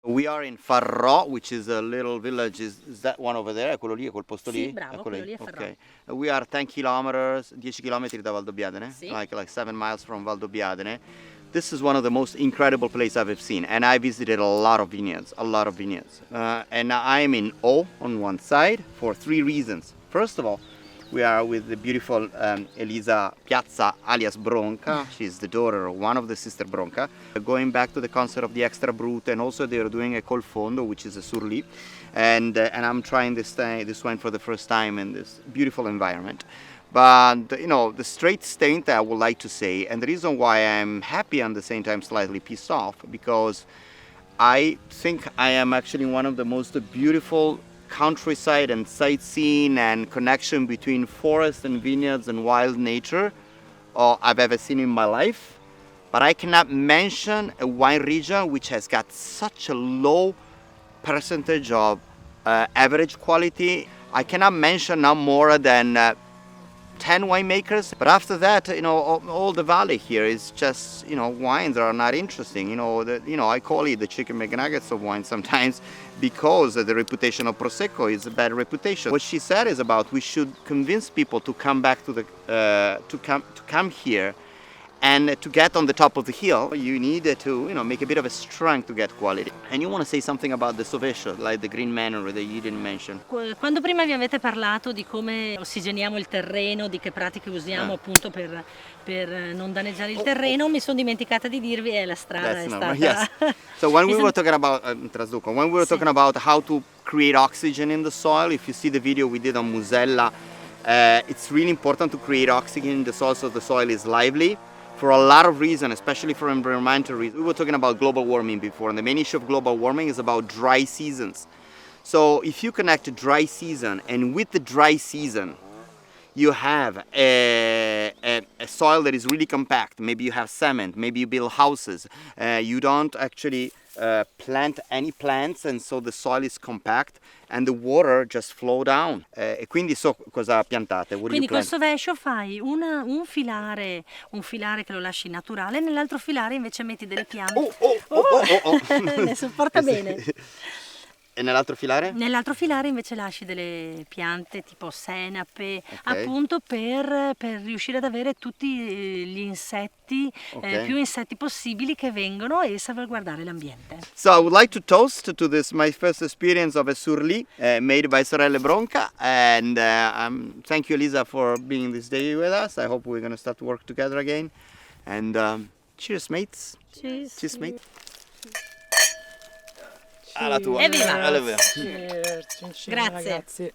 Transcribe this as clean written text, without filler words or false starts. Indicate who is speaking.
Speaker 1: We are in Farrò, which is a little village. Is that one over there? È quello lì? È quel posto lì?
Speaker 2: Sì, bravo, quello lì è Farrò.
Speaker 1: Okay. We are 10 kilometers, 10 chilometri da Valdobbiadene,
Speaker 2: Sì.
Speaker 1: like 7 miles from Valdobbiadene. This is one of the most incredible places I've ever seen, and I visited a lot of vineyards, and I'm in awe on one side for 3 reasons. First of all, we are with the beautiful Elisa Piazza alias Bronca. She's the daughter of one of the sister Bronca. Going back to the concept of the extra brut, and also they're doing a col fondo, which is a surli, and I'm trying this wine for the first time in this beautiful environment. But the straight statement I would like to say, and the reason why I'm happy and at the same time slightly pissed off, because I think I am actually one of the most beautiful countryside and sightseeing and connection between forest and vineyards and wild nature I've ever seen in my life. But I cannot mention a wine region which has got such a low percentage of average quality. I cannot mention no more than 10 winemakers, but after that, all the valley here is just, wines are not interesting. I call it the chicken McNuggets of wine sometimes because the reputation of Prosecco is a bad reputation. What she said is about we should convince people to come back to to come here. And to get on the top of the hill, you need to, make a bit of a strength to get quality. And you want to say something about the Sovescio, like the green manure that you didn't mention.
Speaker 2: Quando prima vi avete parlato di come ossigeniamo il terreno, di che pratiche usiamo appunto per non danneggiare il terreno, mi sono dimenticata di dirvi che la strada
Speaker 1: That's
Speaker 2: è
Speaker 1: normal.
Speaker 2: stata...
Speaker 1: Yes. So when we were talking about talking about how to create oxygen in the soil, if you see the video we did on Musella, it's really important to create oxygen in the soil so the soil is lively. For a lot of reasons, especially for environmental reasons. We were talking about global warming before, and the main issue of global warming is about dry seasons. So if you connect a dry season, and with the dry season, you have a soil that is really compact, maybe you have cement, maybe you build houses, you don't actually plant any plants, and so the soil is compact and the water just flow down. E quindi so cosa piantate.
Speaker 2: Quindi col Sovescio fai un filare che lo lasci naturale, nell'altro filare invece metti delle piante. Ne sopporta bene.
Speaker 1: E nell'altro filare?
Speaker 2: Nell'altro filare invece lasci delle piante tipo senape, appunto per riuscire ad avere tutti gli insetti, più insetti possibili che vengono e salvaguardare l'ambiente.
Speaker 1: So I would like to toast to this, my first experience of a surli made by Sorelle Bronca, and thank you Elisa for being this day with us. I hope we're going to start to work together again, and cheers mates. Cheers mate. Alla tua.
Speaker 2: Evviva!
Speaker 1: Alla via.
Speaker 2: Grazie.
Speaker 3: Ragazzi.